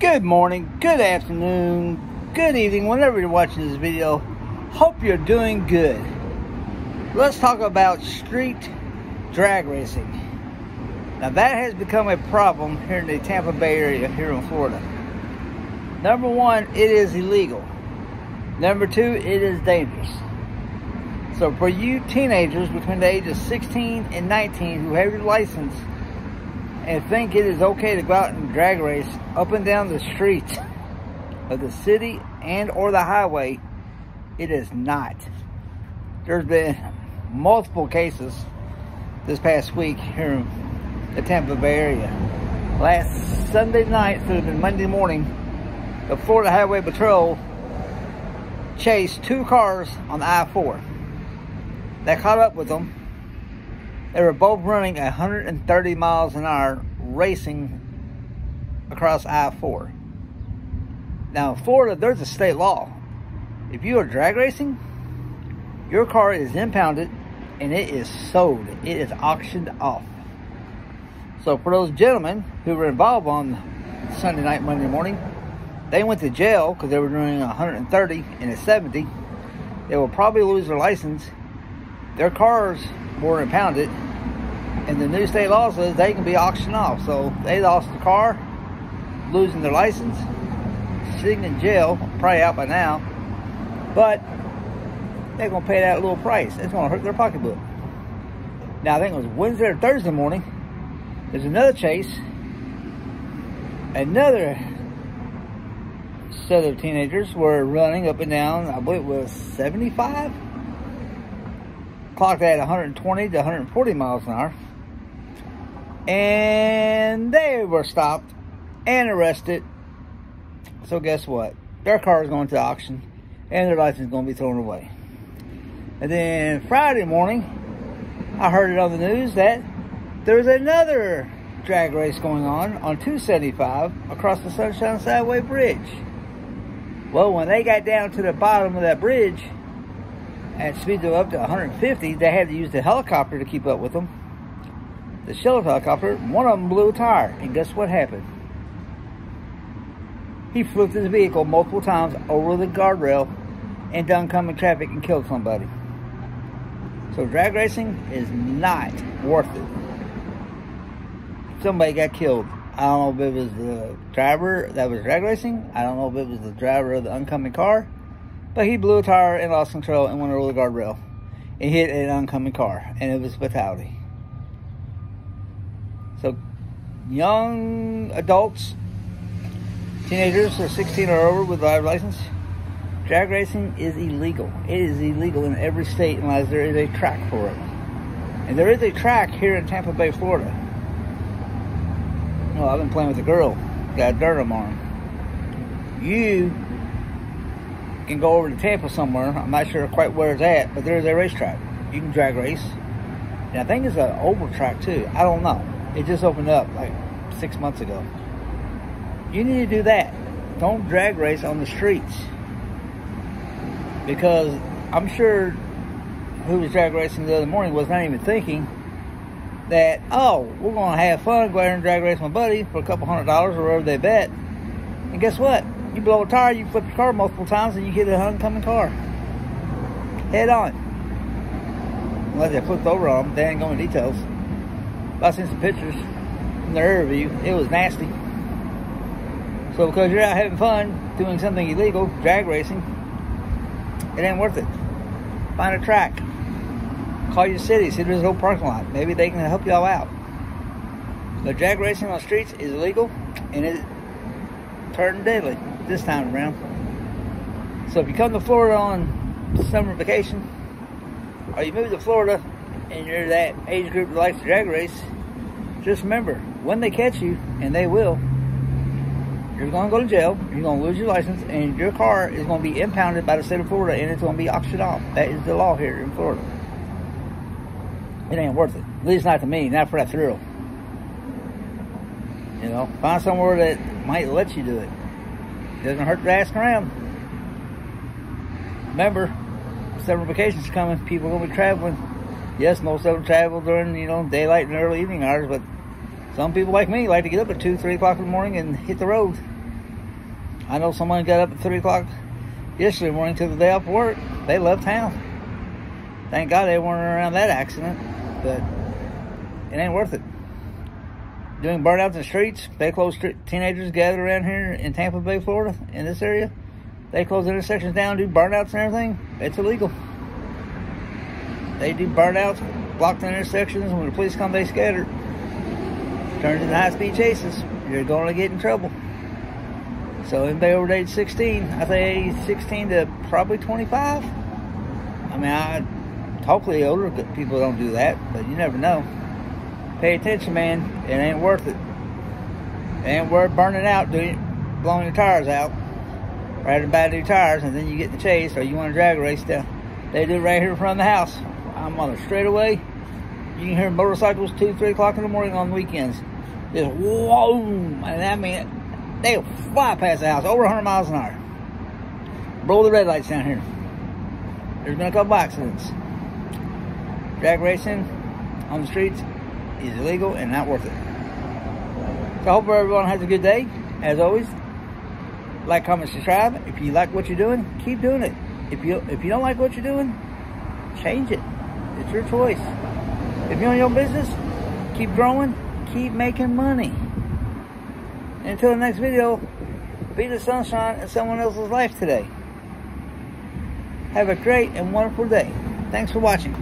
Good morning, good afternoon, good evening, whenever you're watching this video. Hope you're doing good. Let's talk about street drag racing. Now that has become a problem here in the Tampa Bay area here in Florida. Number one, it is illegal. Number two, it is dangerous. So for you teenagers between the ages of 16 and 19 who have your license and think it is okay to go out and drag race up and down the streets of the city and or the highway, it is not. There's been multiple cases this past week here in the Tampa Bay area. Last Sunday night through the Monday morning, the Florida Highway Patrol chased two cars on the I-4. They caught up with them. They were both running 130 miles an hour racing across I-4. Now in Florida, there's a state law. If you are drag racing, your car is impounded and it is sold. It is auctioned off. So for those gentlemen who were involved on Sunday night, Monday morning, they went to jail because they were doing 130 and a 70. They will probably lose their license. Their cars were impounded, and the new state law says they can be auctioned off. So they lost the car, losing their license, sitting in jail, probably out by now, but they're going to pay that little price. It's going to hurt their pocketbook. Now I think it was Wednesday or Thursday morning, there's another chase. Another set of teenagers were running up and down, I believe it was 75, clocked at 120 to 140 miles an hour, and they were stopped and arrested. So guess what? Their car is going to auction and their license is going to be thrown away. And then Friday morning, I heard it on the news that there's another drag race going on 275 across the Sunshine Skyway Bridge. Well, when they got down to the bottom of that bridge at speeds of up to 150, they had to use the helicopter to keep up with them. The shuttle helicopter, one of them blew a tire, and guess what happened? He flipped his vehicle multiple times over the guardrail into oncoming traffic and killed somebody. So drag racing is not worth it. Somebody got killed. I don't know if it was the driver that was drag racing. I don't know if it was the driver of the oncoming car. But he blew a tire and lost control and went over the guardrail and hit an oncoming car. And it was fatality. So, young adults, teenagers are 16 or over with a driver's license, drag racing is illegal. It is illegal in every state unless there is a track for it. And there is a track here in Tampa Bay, Florida. Well, I've been playing with a girl, got a Durham arm. You can go over to Tampa somewhere. I'm not sure quite where it's at, but there's a racetrack. You can drag race. And I think it's an oval track too. I don't know. It just opened up like 6 months ago. You need to do that. Don't drag race on the streets. Because I'm sure who was drag racing the other morning was not even thinking that, oh, we're going to have fun, go out and drag race my buddy for a couple $100 or whatever they bet. And guess what? You blow a tire, you flip your car multiple times, and you hit an oncoming car. Head on. Unless they flipped over on them, they ain't going into details. But I've seen some pictures from the rear view. It was nasty. So because you're out having fun, doing something illegal, drag racing, it ain't worth it. Find a track. Call your city, see there's a whole parking lot. Maybe they can help y'all out. But drag racing on the streets is illegal, and it turned deadly this time around. So if you come to Florida on summer vacation, or you move to Florida and you're that age group that likes to drag race, just remember, when they catch you, and they will, you're going to go to jail, you're going to lose your license, and your car is going to be impounded by the state of Florida, and it's going to be auctioned off. That is the law here in Florida. It ain't worth it. At least not to me, not for that thrill. You know, find somewhere that might let you do it. It doesn't hurt to ask around. Remember, summer vacations are coming. People are going to be traveling. Yes, most of them travel during, daylight and early evening hours, but some people like me like to get up at 2, 3 o'clock in the morning and hit the road. I know someone got up at 3 o'clock yesterday morning, took the day off work. They left town. Thank God they weren't around that accident, but it ain't worth it. Doing burnouts in the streets. They close teenagers gather around here in Tampa Bay, Florida, in this area. They close intersections down, do burnouts and everything. It's illegal. They do burnouts, block the intersections. When the police come, they scatter. Turns into high-speed chases. You're going to get in trouble. So anybody over age 16, I think 16 to probably 25. I mean, hopefully older people don't do that, but you never know. Pay attention, man. It ain't worth it. It ain't worth burning out, blowing your tires out, riding bad new tires, and then you get in the chase, or you want to drag race down. They do it right here in front of the house. I'm on a straightaway. You can hear motorcycles 2, 3 o'clock in the morning on the weekends. Just whoa, and I mean, they fly past the house over 100 miles an hour. Blow the red lights down here. There's been a couple accidents. Drag racing on the streets is illegal and not worth it. So I hope everyone has a good day. As always, like, comment, subscribe. If you like what you're doing, keep doing it. If you don't like what you're doing, change it. It's your choice. If you own your own business, keep growing, keep making money. And until the next video, be the sunshine in someone else's life today. Have a great and wonderful day. Thanks for watching.